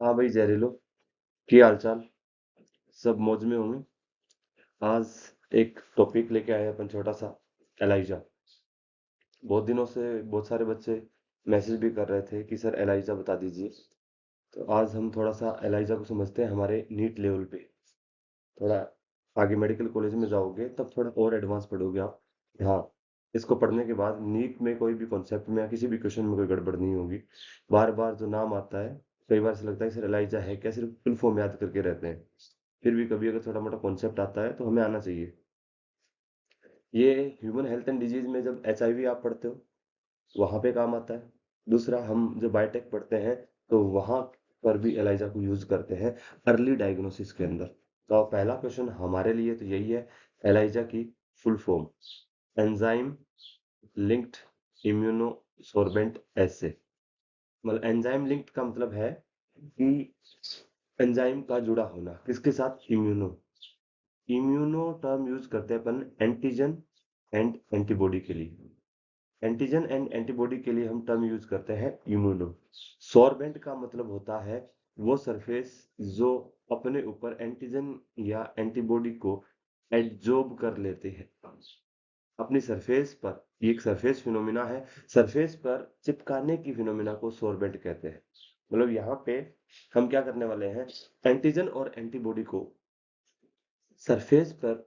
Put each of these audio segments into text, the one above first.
हाँ भाई जहरीलो, की हाल चाल। सब मौज में होंगे। आज एक टॉपिक लेके आए हैं अपन छोटा सा, एलाइजा। बहुत दिनों से बहुत सारे बच्चे मैसेज भी कर रहे थे कि सर एलाइजा बता दीजिए। तो आज हम थोड़ा सा एलाइजा को समझते हैं हमारे नीट लेवल पे। थोड़ा आगे मेडिकल कॉलेज में जाओगे तब थोड़ा और एडवांस पढ़ोगे आप। हाँ, इसको पढ़ने के बाद नीट में कोई भी कॉन्सेप्ट में या किसी भी क्वेश्चन में कोई गड़बड़ नहीं होगी। बार बार जो नाम आता है, कई बार ऐसा लगता है सर एलाइजा है क्या, सिर्फ फुल फॉर्म याद करके रहते हैं। फिर भी कभी अगर थोड़ा मोटा कॉन्सेप्ट आता है तो हमें आना चाहिए। ये ह्यूमन हेल्थ एंड डिजीज में जब HIV आप पढ़ते हो, वहां पे काम आता है। दूसरा, हम जब बायोटेक पढ़ते हैं तो वहां पर भी एलाइजा को यूज करते हैं अर्ली डायग्नोसिस के अंदर। तो अब पहला क्वेश्चन हमारे लिए तो यही है, एलाइजा की full form. Enzyme linked immunosorbent assay. मतलब एंजाइम लिंक्ड का मतलब है कि एंजाइम का जुड़ा होना किसके साथ, इम्यूनो। इम्यूनो टर्म यूज करते हैं अपन एंटीजन एंड एंटीबॉडी के लिए। एंटीजन एंड एंटीबॉडी के लिए हम टर्म यूज करते हैं इम्यूनो। सॉर्बेंट का मतलब होता है वो सरफेस जो अपने ऊपर एंटीजन या एंटीबॉडी को एड्जॉर्ब कर लेते हैं अपनी सरफेस पर। ये एक सरफेस फिनोमिना है। सरफेस पर चिपकाने की फिनोमिना को सॉर्बेंट कहते हैं। मतलब यहाँ पे हम क्या करने वाले हैं, एंटीजन और एंटीबॉडी को सरफेस पर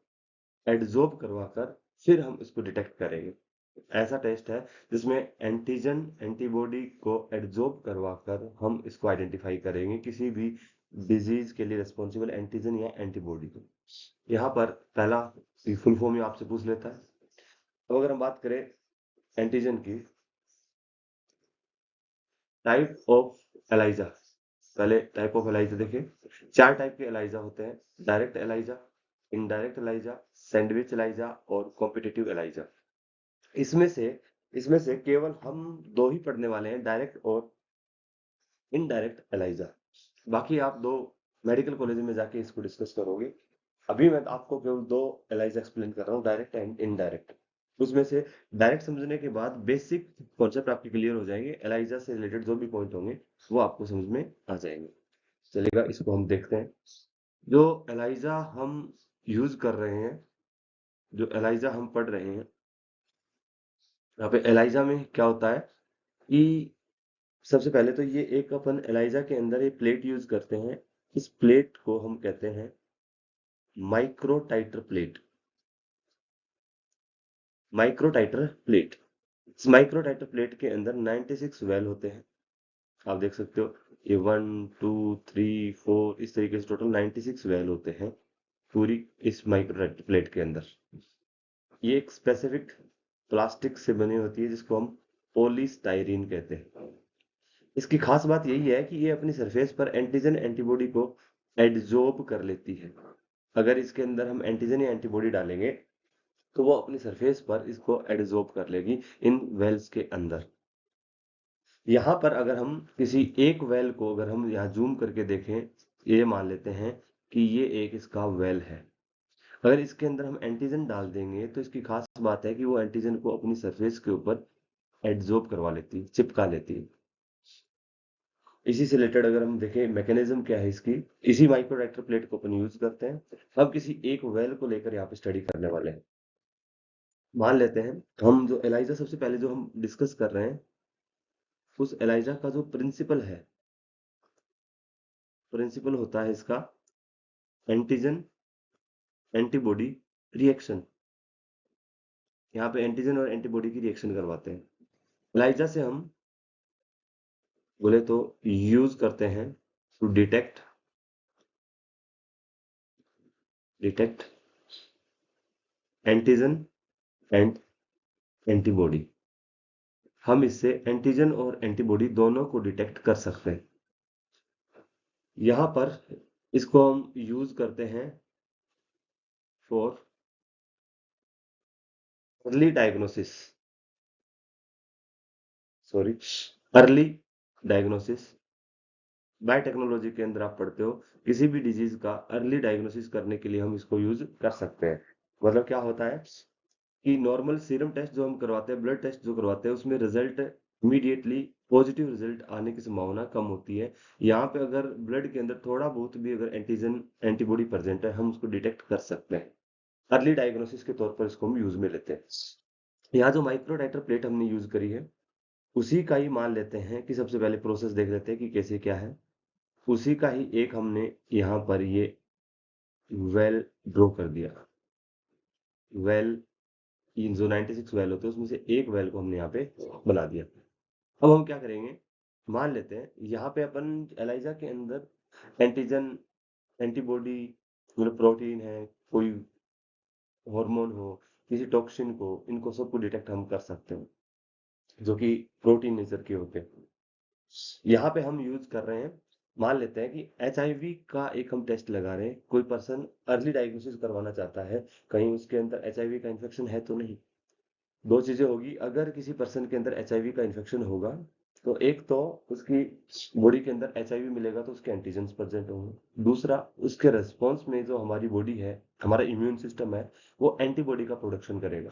एड्जॉर्ब करवाकर फिर हम इसको डिटेक्ट करेंगे। ऐसा टेस्ट है जिसमें एंटीजन एंटीबॉडी को एड्जॉर्ब करवाकर हम इसको आइडेंटिफाई करेंगे किसी भी डिजीज के लिए रिस्पॉन्सिबल एंटीजन या एंटीबॉडी को। यहाँ पर पहला फुल फॉर्म ही आपसे पूछ लेता है। अब अगर हम बात करें एंटीजन की, टाइप ऑफ एलाइजा। पहले टाइप ऑफ एलाइजा देखिए। चार टाइप के एलाइजा होते हैं, direct ELISA, indirect ELISA, sandwich ELISA और कॉम्पिटिटिव एलाइजा। इसमें से इसमें से केवल हम दो ही पढ़ने वाले हैं, डायरेक्ट और इनडायरेक्ट एलाइजा। बाकी आप दो मेडिकल कॉलेज में जाके इसको डिस्कस करोगे। अभी मैं आपको केवल दो एलाइजा एक्सप्लेन कर रहा हूँ, डायरेक्ट एंड इनडायरेक्ट। उसमें से डायरेक्ट समझने के बाद बेसिक कॉन्सेप्ट आपके क्लियर हो जाएंगे, एलाइजा से रिलेटेड जो भी पॉइंट होंगे वो आपको समझ में आ जाएंगे। चलेगा, इसको हम देखते हैं। जो एलाइजा हम यूज कर रहे हैं, जो एलाइजा हम पढ़ रहे हैं, यहाँ पे एलाइजा में क्या होता है कि सबसे पहले तो ये एक अपन एलाइजा के अंदर ये प्लेट यूज करते हैं। इस प्लेट को हम कहते हैं micro titre plate. Micro titre plate. इस माइक्रो टाइटर प्लेट के अंदर 96 वेल होते हैं। आप देख सकते हो, ये 1 2 3 4 इस तरीके से टोटल 96 वेल होते हैं पूरी इस माइक्रो टाइटर प्लेट के अंदर। ये एक स्पेसिफिक प्लास्टिक से बनी होती है जिसको हम पॉलीस्टाइरीन कहते हैं। इसकी खास बात यही है कि ये अपनी सरफेस पर एंटीजन एंटीबॉडी को एड्जॉर्ब कर लेती है। अगर इसके अंदर हम एंटीजन या एंटीबॉडी डालेंगे तो वो अपनी सरफेस पर इसको एड्जॉर्ब कर लेगी इन वेल्स के अंदर। यहाँ पर अगर हम किसी एक वेल को अगर हम यहाँ जूम करके देखें, ये मान लेते हैं कि ये एक इसका वेल है। अगर इसके अंदर हम एंटीजन डाल देंगे तो इसकी खास बात है कि वो एंटीजन को अपनी सरफेस के ऊपर एड्जॉर्ब करवा लेती है, चिपका लेती है। इसी से रिलेटेड अगर हम देखें मैकेनिज्म क्या है इसकी, इसी माइक्रोरेक्टर प्लेट को अपन यूज करते हैं। अब किसी एक वेल को लेकर यहाँ पे स्टडी करने वाले हैं। मान लेते हैं हम जो एलाइजा सबसे पहले जो हम डिस्कस कर रहे हैं, उस एलाइजा का जो प्रिंसिपल है, प्रिंसिपल होता है इसका एंटीजन एंटीबॉडी रिएक्शन। यहाँ पे एंटीजन और एंटीबॉडी की रिएक्शन करवाते हैं। एलाइजा से हम बोले तो यूज करते हैं to detect detect antigen and antibody. हम इससे एंटीजन और एंटीबॉडी दोनों को डिटेक्ट कर सकते हैं। यहाँ पर इसको हम यूज करते हैं for early diagnosis, sorry, early diagnosis. Biotechnology के अंदर आप पढ़ते हो, किसी भी डिजीज का अर्ली डायग्नोसिस करने के लिए हम इसको यूज कर सकते हैं। मतलब क्या होता है कि नॉर्मल सीरम टेस्ट जो हम करवाते हैं, ब्लड टेस्ट जो करवाते हैं, उसमें रिजल्ट इमीडिएटली पॉजिटिव रिजल्ट आने की संभावना कम होती है। यहाँ पे अगर ब्लड के अंदर थोड़ा बहुत भी अगर एंटीजन एंटीबॉडी प्रेजेंट है, हम उसको डिटेक्ट कर सकते हैं। अर्ली डायग्नोसिस के तौर पर इसको हम यूज में लेते हैं। यहाँ जो माइक्रोडाइटर प्लेट हमने यूज करी है, उसी का ही मान लेते हैं कि सबसे पहले प्रोसेस देख लेते हैं कि कैसे क्या है। उसी का ही एक हमने यहाँ पर ये वेल ड्रॉ कर दिया। वेल, इन जो 96 वेल होते हैं उसमें से एक वेल को हमने यहाँ पे बना दिया। अब हम क्या करेंगे, मान लेते हैं यहाँ पे अपन एलाइजा के अंदर एंटीजन एंटीबॉडी मतलब प्रोटीन है, कोई हार्मोन हो, किसी टॉक्सिन को, इनको सबको डिटेक्ट हम कर सकते हैं जो कि प्रोटीन नेचर के होते हैं। यहाँ पे हम यूज कर रहे हैं, मान लेते हैं कि एचआईवी का एक हम टेस्ट लगा रहे हैं। कोई पर्सन अर्ली डायग्नोसिस करवाना चाहता है, कहीं उसके अंदर एचआईवी का इन्फेक्शन है तो नहीं। दो चीजें होगी, अगर किसी पर्सन के अंदर एचआईवी का इन्फेक्शन होगा तो एक तो उसकी बॉडी के अंदर एचआईवी मिलेगा तो उसके एंटीजन्स प्रेजेंट होंगे। दूसरा, उसके रेस्पॉन्स में जो हमारी बॉडी है, हमारा इम्यून सिस्टम है, वो एंटीबॉडी का प्रोडक्शन करेगा।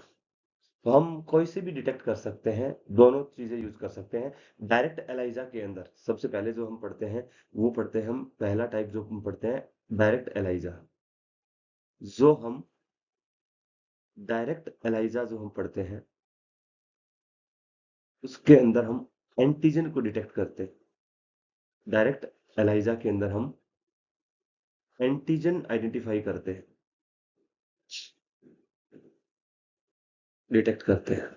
तो हम कोई से भी डिटेक्ट कर सकते हैं, दोनों चीजें यूज कर सकते हैं। डायरेक्ट एलाइजा के अंदर सबसे पहले जो हम पढ़ते हैं, वो पढ़ते हैं हम पहला टाइप जो हम पढ़ते हैं डायरेक्ट एलाइजा। जो हम डायरेक्ट एलाइजा जो हम पढ़ते हैं, उसके अंदर हम एंटीजन को डिटेक्ट करते हैं। डायरेक्ट एलाइजा के अंदर हम एंटीजन आइडेंटिफाई करते हैं, डिटेक्ट करते हैं।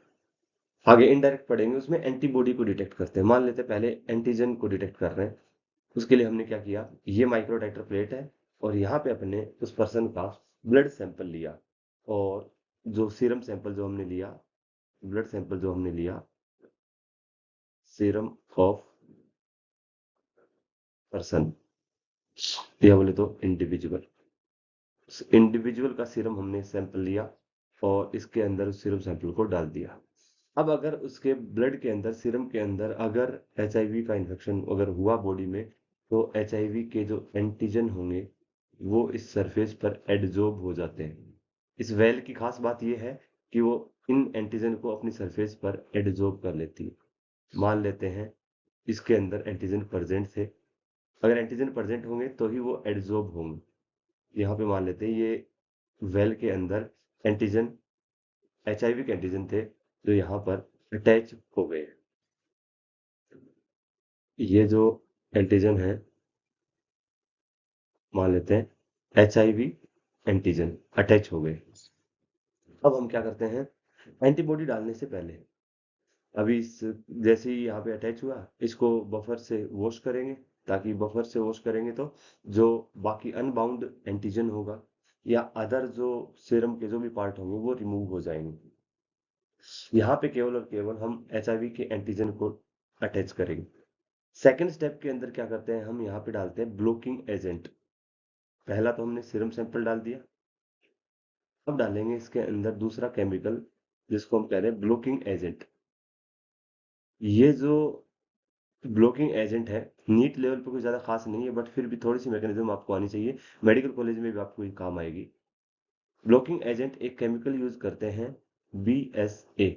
आगे इनडायरेक्ट पढ़ेंगे, उसमें एंटीबॉडी को डिटेक्ट करते हैं। मान लेते हैं पहले एंटीजन को डिटेक्ट कर रहे हैं। उसके लिए हमने क्या किया, ये माइक्रोडाइटर प्लेट है और यहाँ पे अपने उस पर्सन का ब्लड सैंपल लिया, और जो सीरम सैंपल जो हमने लिया, ब्लड सैंपल जो हमने लिया, सीरम ऑफ पर्सन या बोले तो इंडिविजुअल, इंडिविजुअल का सीरम हमने सैंपल लिया और इसके अंदर उस सीरम सैंपल को डाल दिया। अब अगर उसके ब्लड के अंदर, सीरम के अंदर अगर एचआईवी का इन्फेक्शन अगर हुआ बॉडी में, तो एचआईवी के जो एंटीजन होंगे वो इस सरफेस पर एडजॉर्ब हो जाते हैं। इस वेल की खास बात यह है कि वो इन एंटीजन को अपनी सरफेस पर एडजॉर्ब कर लेती है। मान लेते हैं इसके अंदर एंटीजन प्रेजेंट थे, अगर एंटीजन प्रेजेंट होंगे तो ही वो एडजॉर्ब होंगे। यहाँ पे मान लेते हैं ये वेल के अंदर एंटीजन, एचआईवी के एंटीजन थे जो यहाँ पर अटैच हो गए। ये जो एंटीजन है, मान लेते हैं एचआईवी एंटीजन अटैच हो गए। अब हम क्या करते हैं, एंटीबॉडी डालने से पहले अभी इस जैसे ही यहाँ पे अटैच हुआ, इसको बफर से वॉश करेंगे, ताकि बफर से वॉश करेंगे तो जो बाकी अनबाउंड एंटीजन होगा या अदर जो सीरम के जो भी पार्ट होंगे वो रिमूव हो जाएंगे। यहाँ पे केवल और केवल हम एचआईवी के एंटीजन को अटैच करेंगे। सेकेंड स्टेप के अंदर क्या करते हैं, हम यहाँ पे डालते हैं ब्लॉकिंग एजेंट। पहला तो हमने सीरम सैंपल डाल दिया, अब डालेंगे इसके अंदर दूसरा केमिकल जिसको हम कह रहे हैं ब्लॉकिंग एजेंट। ये जो ब्लॉकिंग एजेंट है, नीट लेवल पे कोई ज्यादा खास नहीं है, बट फिर भी थोड़ी सी मैकेनिज्म आपको आनी चाहिए, मेडिकल कॉलेज में भी आपको ये काम आएगी। ब्लॉकिंग एजेंट एक केमिकल यूज करते हैं BSA,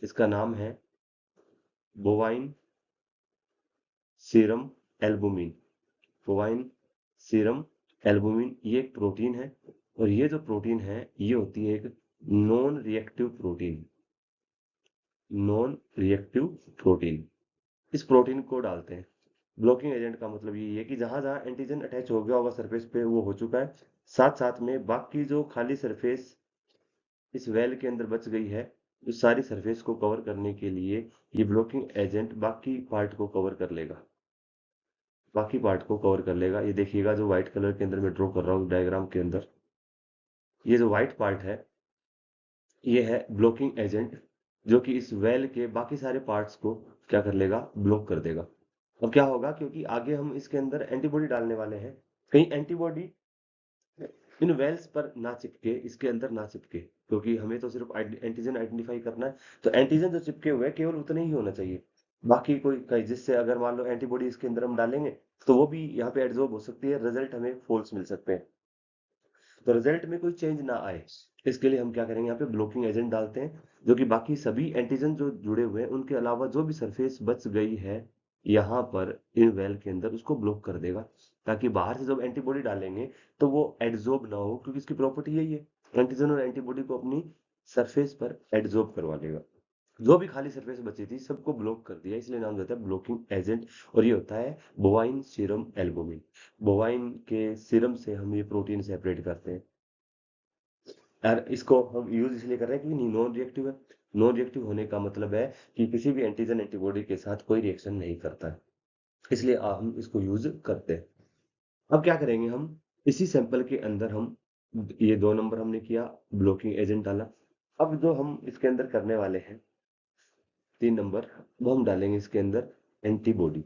इसका नाम है bovine serum albumin. Bovine serum albumin ये एक प्रोटीन है, और ये जो प्रोटीन है ये होती है एक non reactive protein. Non reactive protein, इस प्रोटीन को डालते हैं। ब्लॉकिंग एजेंट का मतलब ये है कि जहां जहां एंटीजन अटैच हो गया होगा सरफेस पे वो हो चुका है, साथ साथ में बाकी जो खाली सरफेस इस वेल के अंदर बच गई है, उस सारी सरफेस को कवर करने के लिए ये ब्लॉकिंग एजेंट बाकी पार्ट को कवर कर लेगा। बाकी पार्ट को कवर कर लेगा। ये देखिएगा जो व्हाइट कलर के अंदर मैं ड्रॉ कर रहा हूँ डायग्राम के अंदर, ये जो व्हाइट पार्ट है ये है ब्लॉकिंग एजेंट, जो कि इस वेल के बाकी सारे पार्ट्स को क्या कर लेगा, ब्लॉक कर देगा। अब क्या होगा, क्योंकि आगे हम इसके अंदर एंटीबॉडी डालने वाले हैं, कहीं एंटीबॉडी इन वेल्स पर ना चिपके, इसके अंदर ना चिपके, क्योंकि हमें तो सिर्फ एंटीजन आइडेंटिफाई करना है। तो एंटीजन जो चिपके हुए हैं केवल उतने ही होना चाहिए, बाकी कोई कहीं जिससे अगर मान लो एंटीबॉडी इसके अंदर हम डालेंगे तो वो भी यहाँ पे एड्सॉर्ब हो सकती है, रिजल्ट हमें फॉल्स मिल सकते हैं। तो रिजल्ट में कोई चेंज ना आए, इसके लिए हम क्या करेंगे, यहाँ पे ब्लॉकिंग एजेंट डालते हैं, जो कि बाकी सभी एंटीजन जो जुड़े हुए हैं उनके अलावा जो भी सरफेस बच गई है यहाँ पर इन वेल के अंदर, उसको ब्लॉक कर देगा, ताकि बाहर से जब एंटीबॉडी डालेंगे तो वो एड्सॉर्ब ना हो, क्योंकि इसकी प्रॉपर्टी यही है, एंटीजन और एंटीबॉडी को अपनी सरफेस पर एड्सॉर्ब करवा लेगा। जो भी खाली सरफेस बची थी सबको ब्लॉक कर दिया, इसलिए नाम देता है ब्लॉकिंग एजेंट। और ये होता है बोवाइन सीरम एल्बुमिन। बोवाइन के सीरम से हम ये प्रोटीन सेपरेट करते हैं। और इसको हम यूज इसलिए कर रहे हैं कि नॉन रिएक्टिव है। नॉन रिएक्टिव होने का मतलब है कि किसी भी एंटीजन एंटीबॉडी के साथ कोई रिएक्शन नहीं करता है, इसलिए हम इसको यूज करते हैं। अब क्या करेंगे हम, इसी सैंपल के अंदर हम ये 2 नंबर हमने किया, ब्लॉकिंग एजेंट डाला। अब जो हम इसके अंदर करने वाले हैं 3 नंबर, वो हम डालेंगे इसके अंदर एंटीबॉडी।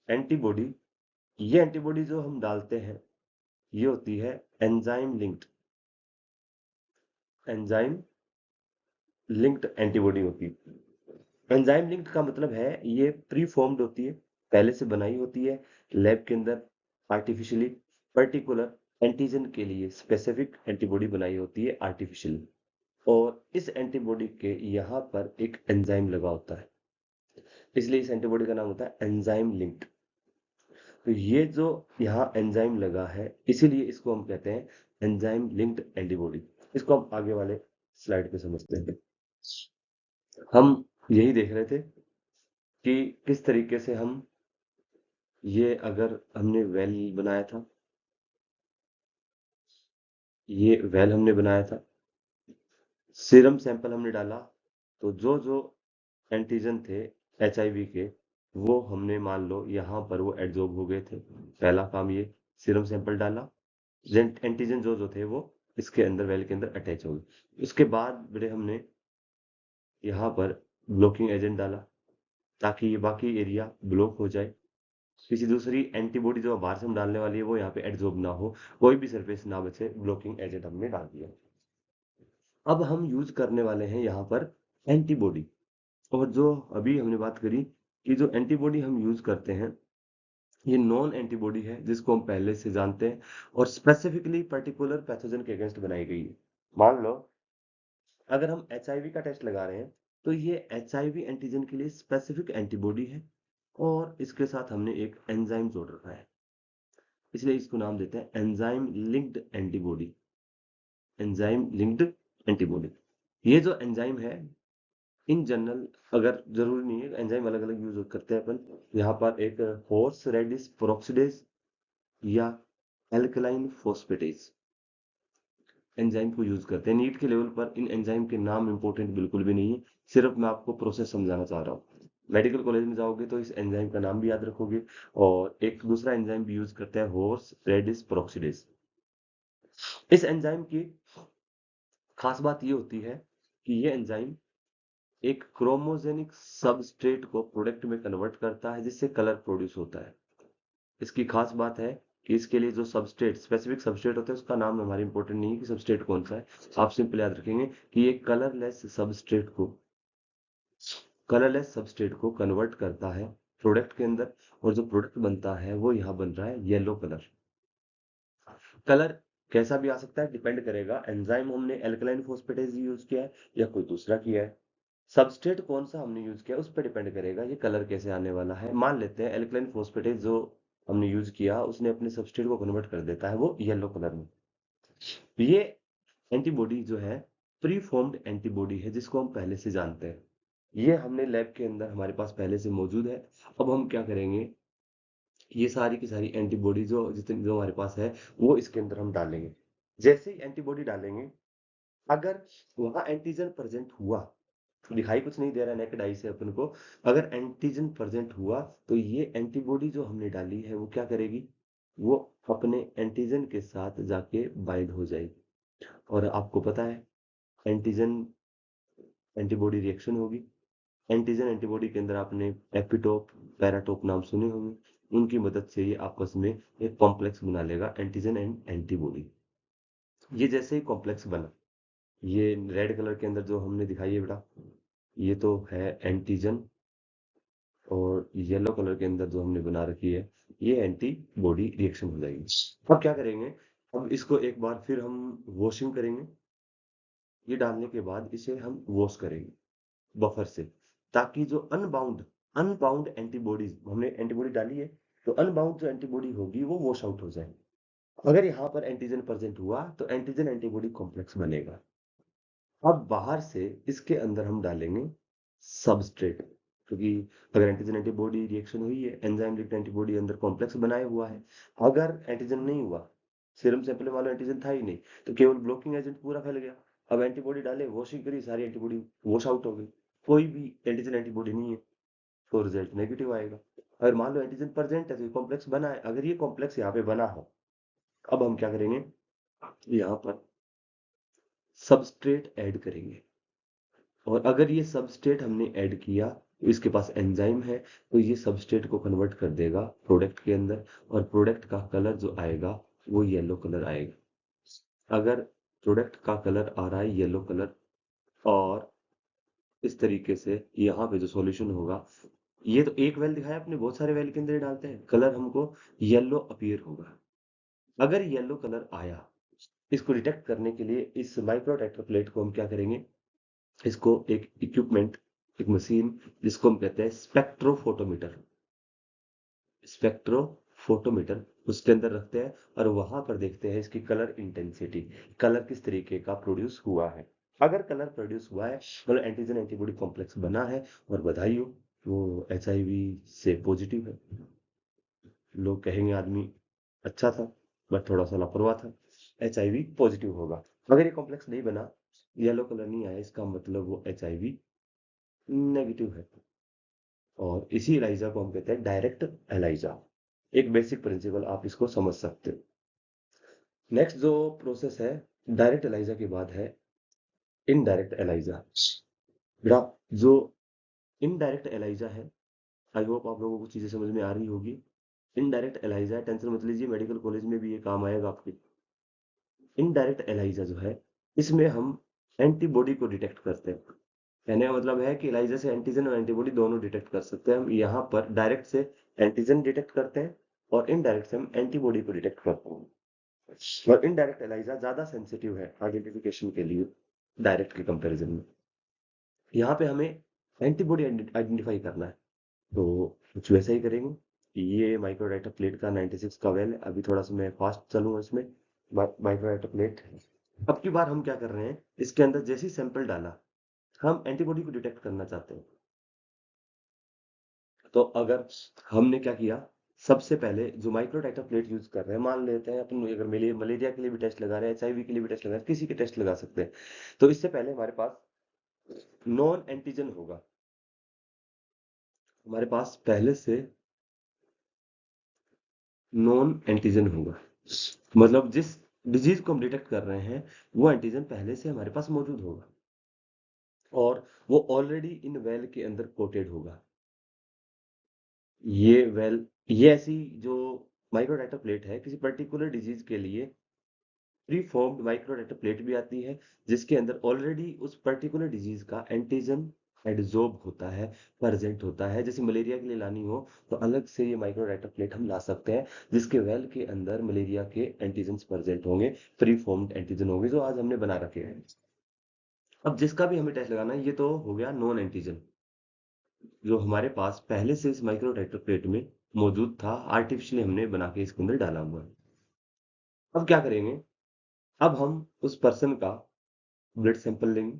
एंटीबॉडी, ये एंटीबॉडी जो हम डालते हैं ये होती है enzyme linked. Enzyme linked antibody होती है। एंजाइम लिंक्ड का मतलब है ये प्री फॉर्म्ड होती है, पहले से बनाई होती है लैब के अंदर, आर्टिफिशियली पर्टिकुलर एंटीजन के लिए स्पेसिफिक एंटीबॉडी बनाई होती है आर्टिफिशियली। और इस एंटीबॉडी के यहाँ पर एक एंजाइम लगा होता है, इसलिए इस एंटीबॉडी का नाम होता है एंजाइम लिंक्ड। तो ये जो यहाँ एंजाइम लगा है इसीलिए इसको हम कहते हैं एंजाइम लिंक्ड एंटीबॉडी। इसको हम आगे वाले स्लाइड पे समझते हैं। हम यही देख रहे थे कि किस तरीके से हम, ये अगर हमने वेल बनाया था, ये वेल हमने बनाया था, सीरम सैंपल हमने डाला, तो जो जो एंटीजन थे एचआईवी के, वो हमने मान लो यहाँ पर वो एड्सॉर्ब हो गए थे। पहला काम ये, सीरम सैंपल डाला, एंटीजन जो जो थे वो इसके अंदर वेल के अंदर अटैच हो गए। उसके बाद बड़े हमने यहाँ पर ब्लॉकिंग एजेंट डाला, ताकि ये बाकी एरिया ब्लॉक हो जाए, किसी दूसरी एंटीबॉडी जो बाहर से हम डालने वाली है वो यहाँ पे एड्सॉर्ब ना हो, कोई भी सरफेस ना बचे, ब्लॉकिंग एजेंट हमने डाल दिया। अब हम यूज करने वाले हैं यहाँ पर एंटीबॉडी। और जो अभी हमने बात करी कि जो एंटीबॉडी हम यूज करते हैं ये नॉन एंटीबॉडी है, जिसको हम पहले से जानते हैं और स्पेसिफिकली पर्टिकुलर पैथोजन के अगेंस्ट बनाई गई है। मान लो अगर हम एचआईवी का टेस्ट लगा रहे हैं तो ये एचआईवी एंटीजन के लिए स्पेसिफिक एंटीबॉडी है, और इसके साथ हमने एक एंजाइम जोड़ रखा है, इसलिए इसको नाम देते हैं enzyme linked antibody. Enzyme linked antibody, ये जो एंजाइम है इन जनरल, अगर जरूरी नहीं है एंजाइम अलग अलग यूज करते हैं अपन, यहाँ पर एक हॉर्स रेडिस पेरोक्सिडेज या एल्कलाइन फोस्फेटेज एंजाइम को यूज करते हैं। नीट के लेवल पर इन एंजाइम के नाम इंपॉर्टेंट बिल्कुल भी नहीं है, सिर्फ मैं आपको प्रोसेस समझाना चाह रहा हूँ। मेडिकल कॉलेज में जाओगे तो इस एंजाइम का नाम भी याद रखोगे। और एक दूसरा एंजाइम भी यूज करते हैं, हॉर्स रेडिस पेरोक्सिडेज। इस एंजाइम की खास बात ये होती है कि ये एंजाइम एक क्रोमोजेनिक सबस्ट्रेट को प्रोडक्ट में कन्वर्ट करता है, जिससे कलर प्रोड्यूस होता है। इसकी खास बात है कि इसके लिए जो सबस्ट्रेट, स्पेसिफिक सबस्ट्रेट होता है, उसका नाम हमारे इंपॉर्टेंट नहीं है कि सबस्ट्रेट कौन सा है, आप सिंपल याद रखेंगे कि ये कलरलेस सबस्ट्रेट को कन्वर्ट करता है प्रोडक्ट के अंदर, और जो प्रोडक्ट बनता है वो यहाँ बन रहा है येलो कलर। कलर कैसा भी आ सकता है, डिपेंड करेगा एंजाइम हमने एल्कलाइन फोस्फेटेज यूज किया है या कोई दूसरा किया है। सबस्ट्रेट कौन सा हमने यूज किया उस पर डिपेंड करेगा ये कलर कैसे आने वाला है। मान लेते हैं एल्कलाइन फोस्फेटेज जो हमने यूज किया उसने अपने सबस्ट्रेट को कन्वर्ट कर देता है वो येलो कलर में। ये एंटीबॉडी जो है प्री फॉर्म्ड एंटीबॉडी है, जिसको हम पहले से जानते हैं, ये हमने लैब के अंदर हमारे पास पहले से मौजूद है। अब हम क्या करेंगे, ये सारी की सारी एंटीबॉडी जो जितनी जो हमारे पास है वो इसके अंदर हम डालेंगे। जैसे ही एंटीबॉडी डालेंगे, अगर वहां एंटीजन प्रेजेंट हुआ, दिखाई कुछ नहीं दे रहा नेकेड आई से अपन को, अगर एंटीजन प्रेजेंट हुआ तो ये एंटीबॉडी जो हमने डाली है वो क्या करेगी, वो अपने एंटीजन के साथ जाके बाइंड हो जाएगी। और आपको पता है एंटीजन एंटीबॉडी रिएक्शन होगी। एंटीजन एंटीबॉडी के अंदर आपने एपिटोप पैराटोप नाम सुने होंगे, उनकी मदद से ये आपस में एक कॉम्प्लेक्स बना लेगा, एंटीजन एंड एंटीबॉडी। ये जैसे ही कॉम्प्लेक्स बना, ये रेड कलर के अंदर जो हमने दिखाई है बेटा, ये तो है एंटीजन, और येलो कलर के अंदर जो हमने बना रखी है ये एंटीबॉडी रिएक्शन हो जाएगी। अब क्या करेंगे, अब इसको एक बार फिर हम वॉशिंग करेंगे। ये डालने के बाद इसे हम वॉश करेंगे बफर से, ताकि जो अनबाउंड अनबाउंड एंटीबॉडीज हमने एंटीबॉडी डाली है, तो अनबाउंड जो एंटीबॉडी होगी वो वॉश आउट हो जाए। अगर यहाँ पर एंटीजन प्रेजेंट हुआ तो एंटीजन एंटीबॉडी कॉम्प्लेक्स बनेगा। अब बाहर से इसके अंदर हम डालेंगे सबस्ट्रेट, क्योंकि अगर एंटीजन एंटीबॉडी रिएक्शन हुई है, एंजाइम लिंक्ड एंटीबॉडी अंदर कॉम्प्लेक्स बनाया हुआ है। अगर एंटीजन नहीं हुआ, सीरम सैंपल में मान लो एंटीजन था ही नहीं, तो केवल ब्लॉकिंग एजेंट पूरा फैल गया। अब एंटीबॉडी डाले, वॉशिंग करी, सारी एंटीबॉडी वॉश आउट हो गई, कोई भी एंटीजन एंटीबॉडी नहीं है, तो रिजल्ट नेगेटिव आएगा। अगर मान लो एंटीजन प्रेजेंट है तो कॉम्प्लेक्स बना है, अगर ये कॉम्प्लेक्स यहाँ पे बना हो, अब हम क्या करेंगे, यहाँ पर सबस्ट्रेट ऐड करेंगे। और अगर ये सबस्ट्रेट हमने ऐड किया तो इसके पास एंजाइम है, तो ये सबस्ट्रेट को कन्वर्ट कर देगा प्रोडक्ट के अंदर, और प्रोडक्ट का कलर जो आएगा वो येलो कलर आएगा। अगर प्रोडक्ट का कलर आ रहा है येलो कलर, और इस तरीके से यहाँ पे जो सॉल्यूशन होगा, ये तो एक वेल दिखाया, अपने बहुत सारे वेल के अंदर डालते हैं, कलर हमको येलो अपीयर होगा। अगर येलो कलर आया, इसको डिटेक्ट करने के लिए इस माइक्रो प्लेट को हम क्या करेंगे, इसको एक इक्विपमेंट, एक मशीन, जिसको हम कहते हैं स्पेक्ट्रोफोटोमीटर, स्पेक्ट्रोफोटोमीटर उसके अंदर रखते हैं, और वहां पर देखते हैं इसकी कलर इंटेंसिटी, कलर किस तरीके का प्रोड्यूस हुआ है। अगर कलर प्रोड्यूस हुआ है, मतलब एंटीजन एंटीबॉडी कॉम्प्लेक्स बना है, और बधाई हो, वो एचआईवी से पॉजिटिव है। लोग कहेंगे आदमी अच्छा था बट थोड़ा सा लापरवाह था, एचआईवी पॉजिटिव होगा। अगर ये कॉम्प्लेक्स नहीं बना, येलो कलर नहीं आया, इसका मतलब वो एचआईवी नेगेटिव है। और इसी एलाइजा को हम कहते हैं डायरेक्ट एलाइजा। एक बेसिक प्रिंसिपल आप इसको समझ सकते हो। नेक्स्ट जो प्रोसेस है डायरेक्ट एलाइजा के बाद है इनडायरेक्ट एलाइजा। बेटा, जो इनडायरेक्ट एलाइजा है, आई होप आप लोगों को चीजें समझ में आ रही होगी। इनडायरेक्ट एलाइजा, टेंशन मत लीजिए, मेडिकल कॉलेज में भी ये काम आएगा आपके। इनडायरेक्ट एलाइजा जो है, इसमें हम एंटीबॉडी को डिटेक्ट करते हैं। कहने का मतलब है कि एलाइजा से एंटीजन और एंटीबॉडी दोनों डिटेक्ट कर सकते हैं हम। यहाँ पर डायरेक्ट से एंटीजन डिटेक्ट करते हैं, और इनडायरेक्ट से हम एंटीबॉडी को डिटेक्ट करते हैं। और इनडायरेक्ट एलाइजा ज्यादा सेंसिटिव है आइडेंटिफिकेशन के लिए डायरेक्ट के कंपैरिजन में। यहाँ पे हमें एंटीबॉडी आइडेंटिफाई करना है, तो कुछ वैसा ही करेंगे। ये माइक्रोडाटा प्लेट का 96 का वेल है, अभी थोड़ा सा मैं फास्ट चलूंगा इसमें। माइक्रोडाटा प्लेट, अब की बार हम क्या कर रहे हैं, इसके अंदर जैसे ही सैंपल डाला, हम एंटीबॉडी को डिटेक्ट करना चाहते हैं। तो अगर हमने क्या किया, सबसे पहले जो माइक्रोडाटा प्लेट यूज कर रहे हैं, मान लेते हैं अपन, अगर मलेरिया के लिए भी टेस्ट लगा रहे हैं, एचआईवी के लिए भी टेस्ट लगा रहे हैं, किसी के टेस्ट लगा सकते हैं, तो इससे पहले हमारे पास नॉन एंटीजन होगा। हमारे पास पहले से नॉन एंटीजन होगा, मतलब जिस डिजीज को हम डिटेक्ट कर रहे हैं वो एंटीजन पहले से हमारे पास मौजूद होगा, और वो ऑलरेडी इन वेल के अंदर कोटेड होगा। ये वेल, ये ऐसी जो माइक्रोडाटा प्लेट है, किसी पर्टिकुलर डिजीज के लिए प्री फॉर्म्ड माइक्रोडाटा प्लेट भी आती है, जिसके अंदर ऑलरेडी उस पर्टिकुलर डिजीज का एंटीजन एडजॉर्ब होता है, प्रेजेंट होता है। जैसे मलेरिया के लिए लानी हो, तो अलग से ये माइक्रोडाटा प्लेट हम ला सकते हैं, जिसके वेल के अंदर मलेरिया के एंटीजन प्रेजेंट होंगे, प्री फॉर्म्ड एंटीजन होंगे, जो आज हमने बना रखे हैं। अब जिसका भी हमें टेस्ट लगाना है, ये तो हो गया नॉन एंटीजन, जो हमारे पास पहले से इस माइक्रोडाटा प्लेट में मौजूद था, आर्टिफिशियली हमने बना के इसके अंदर डाला हुआ है। अब क्या करेंगे, अब हम उस पर्सन का ब्लड सैंपल लेंगे,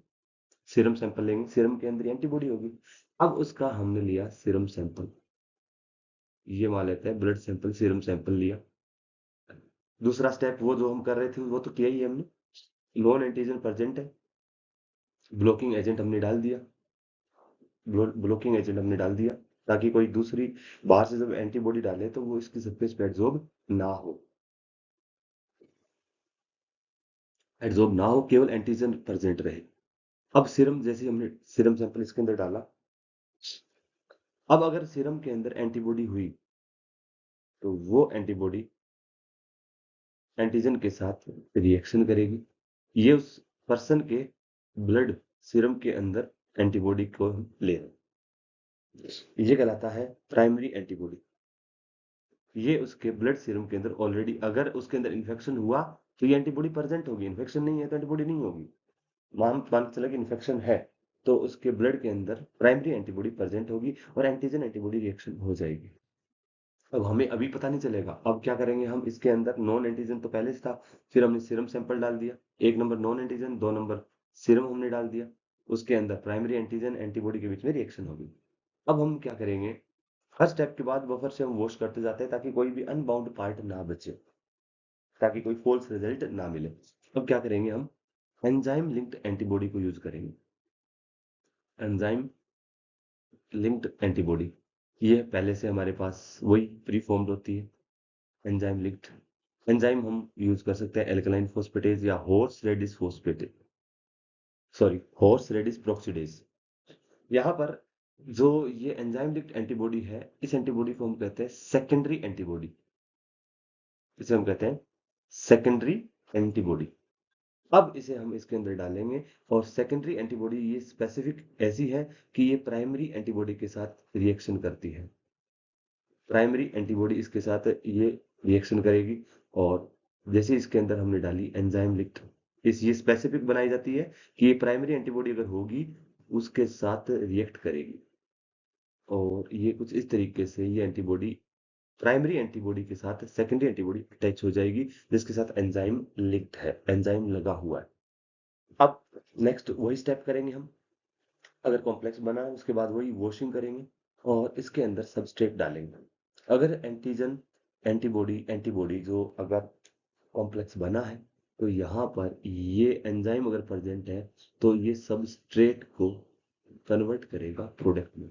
सीरम सैंपल लेंगे, सीरम के अंदर एंटीबॉडी होगी। अब उसका हमने लिया सीरम सैंपल, ये मान लेते हैं ब्लड सैंपल, सीरम सैंपल लिया। दूसरा स्टेप वो जो हम कर रहे थे वो तो किया ही है हमने, नॉन एंटीजन प्रेजेंट है, ब्लॉकिंग एजेंट हमने डाल दिया, ब्लॉकिंग एजेंट हमने डाल दिया, ताकि कोई दूसरी बाहर से जब एंटीबॉडी डाले तो वो इसकी सरफेस पे एड्सॉर्ब ना हो, एड्सॉर्ब ना हो, केवल एंटीजन प्रेजेंट रहे। अब सीरम, जैसे हमने सीरम सैंपल इसके अंदर डाला, अब अगर सीरम के अंदर एंटीबॉडी हुई, तो वो एंटीबॉडी एंटीजन के साथ रिएक्शन करेगी, ये उस पर्सन के ब्लड सीरम के अंदर एंटीबॉडी को ले रहे हैं। ये कहलाता है प्राइमरी एंटीबॉडी। ये उसके ब्लड सीरम के अंदर ऑलरेडी, अगर उसके अंदर इन्फेक्शन हुआ तो ये एंटीबॉडी प्रेजेंट होगी, इन्फेक्शन नहीं है तो एंटीबॉडी नहीं होगी। मान के चला कि इन्फेक्शन है, तो उसके ब्लड के अंदर प्राइमरी एंटीबॉडी प्रेजेंट होगी और एंटीजन एंटीबॉडी रिएक्शन हो जाएगी। अब हमें अभी पता नहीं चलेगा, अब क्या करेंगे हम, इसके अंदर नॉन एंटीजन तो पहले से था, फिर हमने सीरम सैंपल डाल दिया, 1 number non antigen, 2 number serum हमने डाल दिया, उसके अंदर प्राइमरी एंटीजन एंटीबॉडी के बीच में रिएक्शन होगी। अब हम क्या करेंगे, हर स्टेप के बाद बफर से हम वॉश करते जाते हैं ताकि कोई भी अनबाउंड पार्ट ना बचे, ताकि कोई फॉल्स रिजल्ट ना मिले। अब क्या करेंगे हम, एंजाइम लिंक्ड एंटीबॉडी को यूज करेंगे। एंजाइम लिंक्ड एंटीबॉडी, ये पहले से हमारे पास वही प्री फॉर्म्ड होती है। एंजाइम लिंक्ड एंजाइम हम यूज कर सकते हैं एल्कलाइन फोस्फेटेज या horseradish phosphatase, sorry horseradish peroxidase. यहाँ पर जो ये एंजाइम लिंक्ड एंटीबॉडी है, इस एंटीबॉडी को हम कहते हैं सेकेंडरी एंटीबॉडी, इसे हम कहते हैं सेकेंडरी एंटीबॉडी। अब इसे हम इसके अंदर डालेंगे और सेकेंडरी एंटीबॉडी ये स्पेसिफिक ऐसी है कि ये प्राइमरी एंटीबॉडी के साथ रिएक्शन करती है। प्राइमरी एंटीबॉडी इसके साथ ये रिएक्शन करेगी और जैसे इसके अंदर हमने डाली एंजाइम लिंक्ड, इस ये स्पेसिफिक बनाई जाती है कि ये प्राइमरी एंटीबॉडी अगर होगी उसके साथ रिएक्ट करेगी, और ये कुछ इस तरीके से ये एंटीबॉडी प्राइमरी एंटीबॉडी के साथ सेकेंडरी एंटीबॉडी अटैच हो जाएगी जिसके साथ एंजाइम लिंक्ड है, एंजाइम लगा हुआ है। अब नेक्स्ट वही स्टेप करेंगे हम, अगर कॉम्प्लेक्स बना है उसके बाद वही वॉशिंग करेंगे और इसके अंदर सबस्ट्रेट डालेंगे। अगर एंटीजन एंटीबॉडी एंटीबॉडी जो अगर कॉम्प्लेक्स बना है तो यहाँ पर ये एंजाइम अगर प्रेजेंट है तो ये सबस्ट्रेट को कन्वर्ट करेगा प्रोडक्ट में,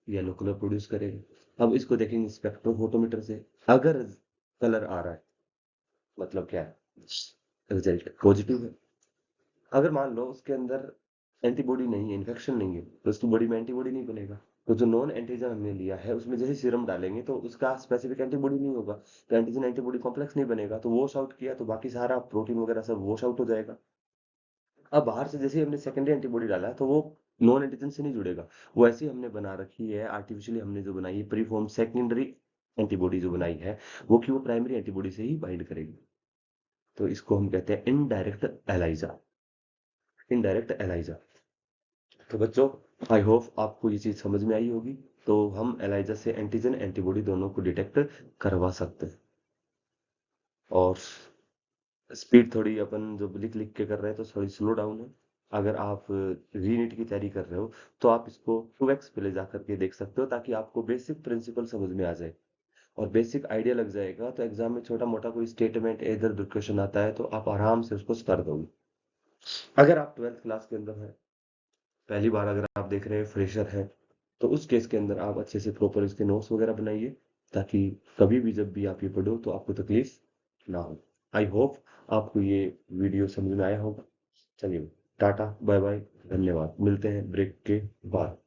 येलो कलर प्रोड्यूस करेगा। अब इसको देखेंगे स्पेक्ट्रोफोटोमीटर से, अगर कलर आ रहा है मतलब क्या है, रिजल्ट पॉजिटिव है। अगर मान लो उसके अंदर एंटीबॉडी नहीं है, इन्फेक्शन नहीं है, तो उसकी बॉडी में एंटीबॉडी नहीं बनेगा। तो जो नॉन एंटीजन हमने लिया है उसमें जैसे सीरम डालेंगे तो उसका स्पेसिफिक एंटीबॉडी नहीं होगा, तो एंटीजन एंटीबॉडी कॉम्प्लेक्स नहीं बनेगा, तो वॉश आउट किया तो बाकी सारा प्रोटीन वगैरह सब वॉश आउट हो जाएगा। अब बाहर से जैसे ही हमने सेकेंडरी एंटीबॉडी डाला है तो वो नॉन एंटीजन से नहीं जुड़ेगा, वो ऐसी हमने बना रखी है आर्टिफिशियली, हमने जो बनाई है प्री फॉर्म सेकेंडरी एंटीबॉडी जो बनाई है वो कि वो प्राइमरी एंटीबॉडी से ही बाइंड करेगी। तो इसको हम कहते हैं इनडायरेक्ट एलाइजा, इनडायरेक्ट एलाइजा। तो बच्चों, आई होप आपको ये चीज समझ में आई होगी। तो हम एलाइजा से एंटीजन एंटीबॉडी दोनों को डिटेक्ट करवा सकते हैं। और स्पीड थोड़ी अपन जो लिख लिख के कर रहे हैं तो थोड़ी स्लो डाउन है। अगर आप रीनीट की तैयारी कर रहे हो तो आप इसको 2x पे ले जा करके देख सकते हो ताकि आपको बेसिक प्रिंसिपल समझ में आ जाए और बेसिक आइडिया लग जाएगा, तो एग्जाम में छोटा मोटा कोई स्टेटमेंट इधर उधर क्वेश्चन आता है तो आप आराम से उसको कर दोगे। अगर आप 12th क्लास के अंदर है, पहली बार अगर आप देख रहे हैं, फ्रेशर है, तो उस केस के अंदर आप अच्छे से प्रॉपर इसके नोट्स वगैरह बनाइए ताकि कभी भी जब भी आप ये पढ़ो तो आपको तकलीफ ना हो। आई होप आपको ये वीडियो समझ में आया होगा। चलिए, टाटा बाय बाय, धन्यवाद, मिलते हैं ब्रेक के बाद।